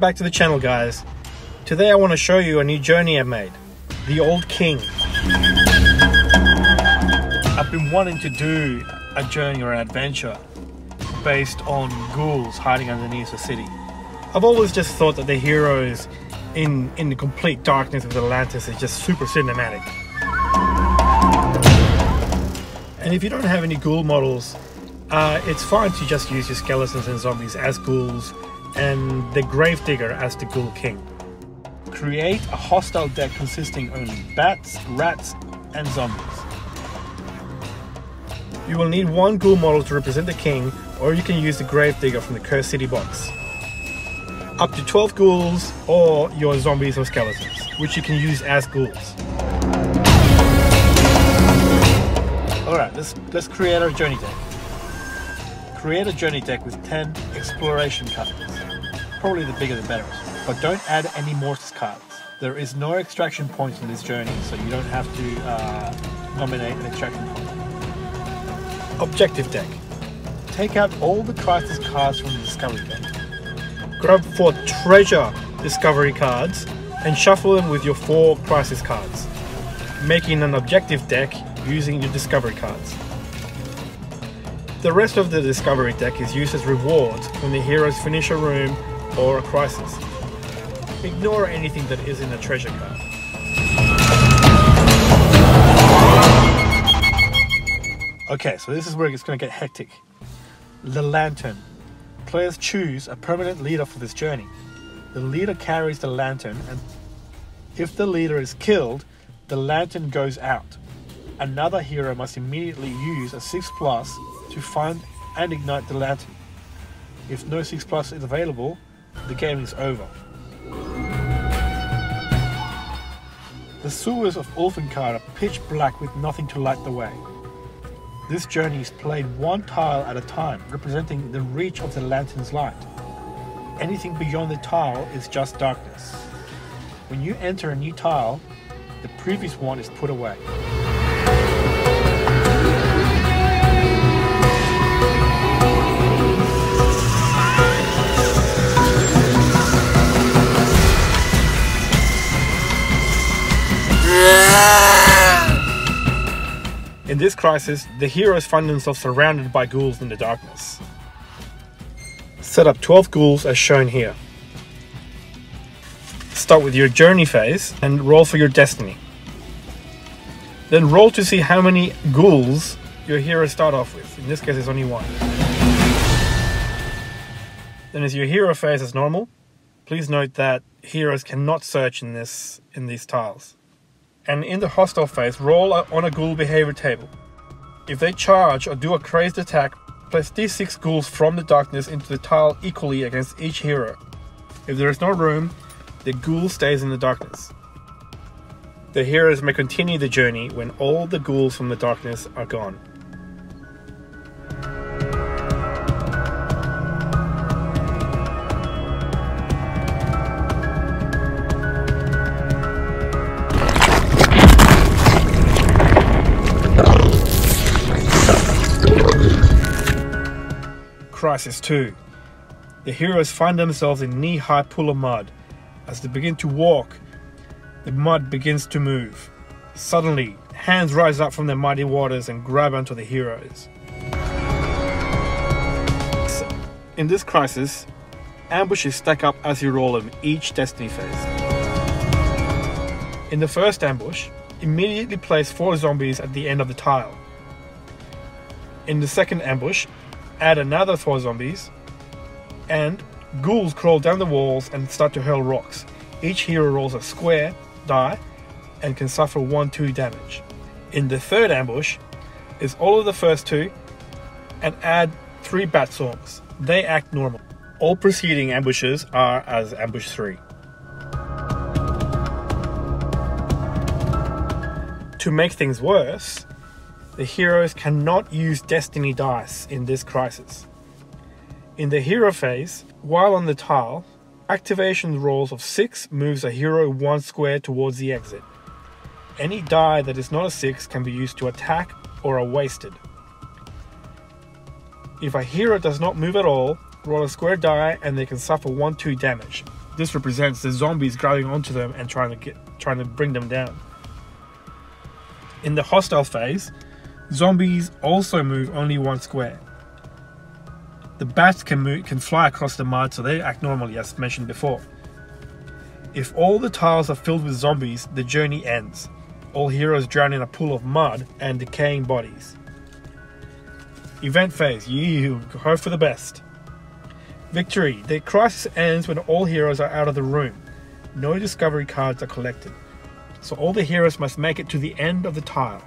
Welcome back to the channel, guys. Today I want to show you a new journey I made, the Old King. I've been wanting to do a journey or an adventure based on ghouls hiding underneath the city. I've always just thought that the heroes in the complete darkness of Atlantis is just super cinematic. And if you don't have any ghoul models, it's fine to just use your skeletons and zombies as ghouls and the Gravedigger as the Ghoul King. Create a hostile deck consisting only bats, rats and zombies. You will need one ghoul model to represent the king, or you can use the Gravedigger from the Cursed City box. Up to 12 ghouls or your zombies or skeletons, which you can use as ghouls. Alright, let's create our journey deck. Create a journey deck with 10 exploration cards. Probably the bigger the better, but don't add any Mortis cards. There is no extraction point in this journey, so you don't have to nominate an extraction point. Objective deck. Take out all the crisis cards from the discovery deck. Grab 4 treasure discovery cards and shuffle them with your 4 crisis cards, making an objective deck using your discovery cards. The rest of the discovery deck is used as rewards when the heroes finish a room or a crisis. Ignore anything that isn't a treasure card. Okay, so this is where it's going to get hectic. The lantern. Players choose a permanent leader for this journey. The leader carries the lantern, and if the leader is killed, the lantern goes out. Another hero must immediately use a 6+ to find and ignite the lantern. If no 6+ is available, the game is over. The sewers of Ulfenkar are pitch black with nothing to light the way. This journey is played one tile at a time, representing the reach of the lantern's light. Anything beyond the tile is just darkness. When you enter a new tile, the previous one is put away. In this crisis, the heroes find themselves surrounded by ghouls in the darkness. Set up 12 ghouls as shown here. Start with your journey phase and roll for your destiny. Then roll to see how many ghouls your heroes start off with. In this case, it's only 1. Then as your hero phase as normal, please note that heroes cannot search in these tiles. And in the hostile phase, roll on a ghoul behavior table. If they charge or do a crazed attack, place these 6 ghouls from the darkness into the tile equally against each hero. If there is no room, the ghoul stays in the darkness. The heroes may continue the journey when all the ghouls from the darkness are gone. Crisis 2. The heroes find themselves in a knee-high pool of mud. As they begin to walk, the mud begins to move. Suddenly, hands rise up from the muddy waters and grab onto the heroes. In this crisis, ambushes stack up as you roll them each destiny phase. In the first ambush, immediately place 4 zombies at the end of the tile. In the second ambush, add another 4 zombies, and ghouls crawl down the walls and start to hurl rocks. Each hero rolls a square die and can suffer 1/2 damage. In the third ambush is all of the first 2 and add 3 bat swarms. They act normal. All preceding ambushes are as ambush 3. To make things worse, the heroes cannot use destiny dice in this crisis. In the hero phase, while on the tile, activation rolls of 6 moves a hero 1 square towards the exit. Any die that is not a 6 can be used to attack or are wasted. If a hero does not move at all, roll a square die and they can suffer 1/2 damage. This represents the zombies grabbing onto them and trying to bring them down. In the hostile phase, zombies also move only one square. The bats can fly across the mud, so they act normally, as mentioned before. If all the tiles are filled with zombies, the journey ends. All heroes drown in a pool of mud and decaying bodies. Event phase, you hope for the best. Victory, the crisis ends when all heroes are out of the room. No discovery cards are collected, so all the heroes must make it to the end of the tile.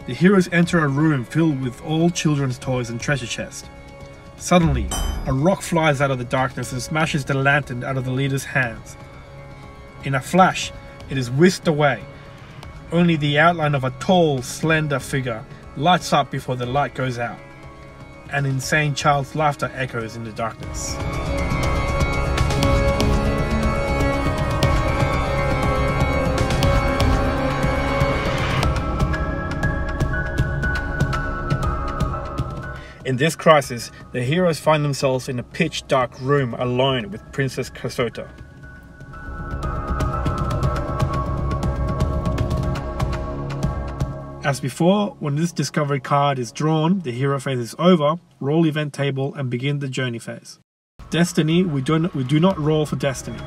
The heroes enter a room filled with all children's toys and treasure chests. Suddenly, a rock flies out of the darkness and smashes the lantern out of the leader's hands. In a flash, it is whisked away. Only the outline of a tall, slender figure lights up before the light goes out. An insane child's laughter echoes in the darkness. In this crisis, the heroes find themselves in a pitch-dark room alone with Princess Krasota. As before, when this discovery card is drawn, the hero phase is over, roll event table and begin the journey phase. Destiny, we do not roll for destiny.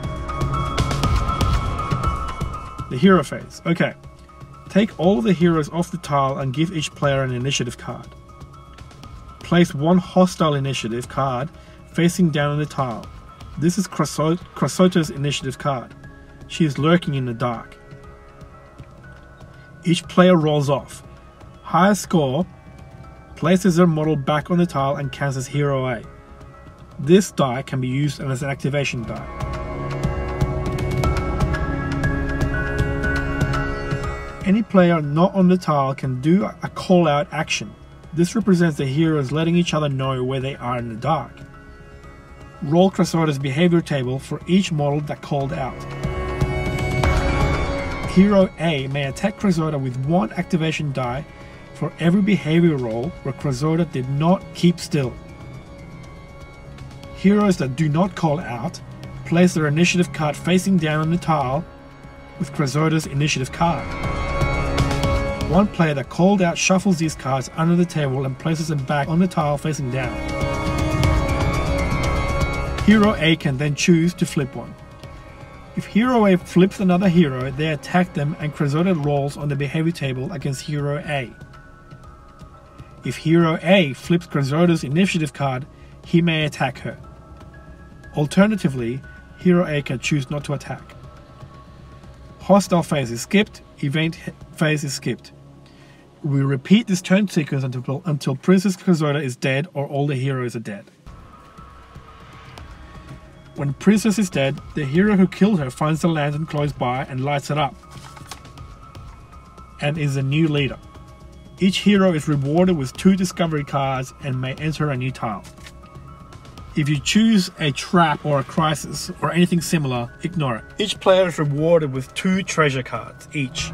The hero phase, okay. Take all the heroes off the tile and give each player an initiative card. Place one hostile initiative card facing down on the tile. This is Krasota's initiative card. She is lurking in the dark. Each player rolls off. Highest score places their model back on the tile and counts as Hero A. This die can be used as an activation die. Any player not on the tile can do a call-out action. This represents the heroes letting each other know where they are in the dark. Roll Krasota's behavior table for each model that called out. Hero A may attack Krasota with one activation die for every behavior roll where Krasota did not keep still. Heroes that do not call out place their initiative card facing down on the tile with Krasota's initiative card. One player that called out shuffles these cards under the table and places them back on the tile facing down. Hero A can then choose to flip one. If Hero A flips another hero, they attack them and Krasota rolls on the behavior table against Hero A. If Hero A flips Krasota's initiative card, he may attack her. Alternatively, Hero A can choose not to attack. Hostile phase is skipped, event phase is skipped. We repeat this turn sequence until Princess Krasota is dead or all the heroes are dead. When Princess is dead, the hero who killed her finds the lantern close by and lights it up, and is a new leader. Each hero is rewarded with 2 discovery cards and may enter a new tile. If you choose a trap or a crisis or anything similar, ignore it. Each player is rewarded with 2 treasure cards each.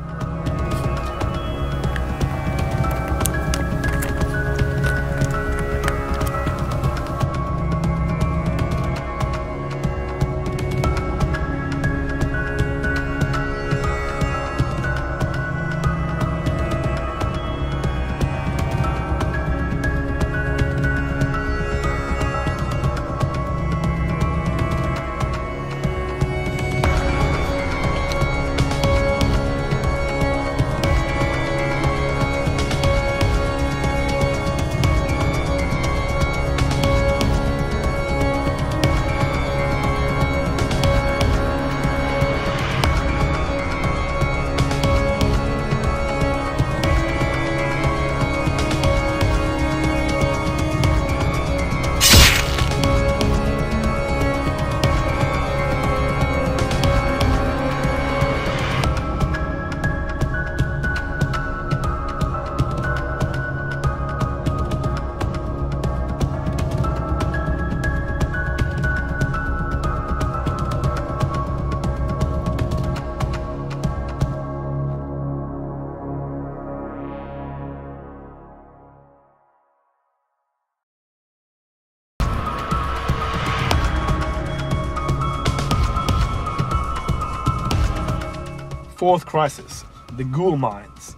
Fourth crisis, the ghoul mines.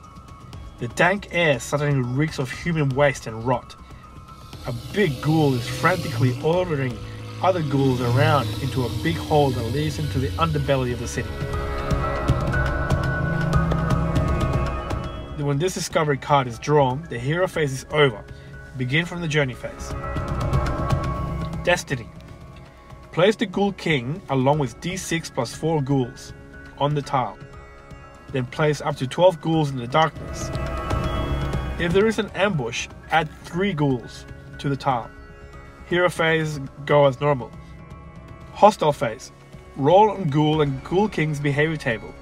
The dank air suddenly reeks of human waste and rot. A big ghoul is frantically ordering other ghouls around into a big hole that leads into the underbelly of the city. When this discovery card is drawn, the hero phase is over. Begin from the journey phase. Destiny. Place the Ghoul King along with D6 plus 4 ghouls on the tile. Then place up to 12 ghouls in the darkness. If there is an ambush, add 3 ghouls to the tile. Hero phase, go as normal. Hostile phase. Roll on Ghoul and Ghoul King's behavior table.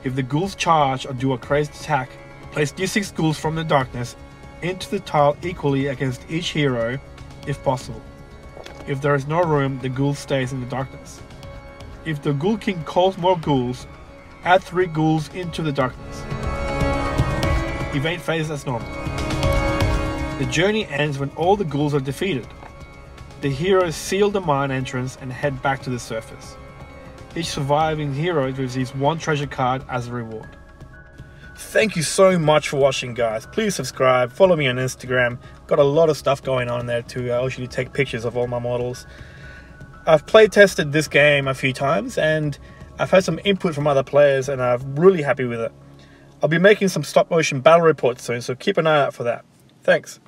If the ghouls charge or do a crazed attack, place D6 ghouls from the darkness into the tile equally against each hero if possible. If there is no room, the ghoul stays in the darkness. If the Ghoul King calls more ghouls, add 3 ghouls into the darkness. Evade phase as normal. The journey ends when all the ghouls are defeated. The heroes seal the mine entrance and head back to the surface. Each surviving hero receives 1 treasure card as a reward. Thank you so much for watching, guys. Please subscribe, follow me on Instagram. Got a lot of stuff going on there too. I usually take pictures of all my models. I've play tested this game a few times and I've had some input from other players and I'm really happy with it. I'll be making some stop motion battle reports soon, so keep an eye out for that. Thanks.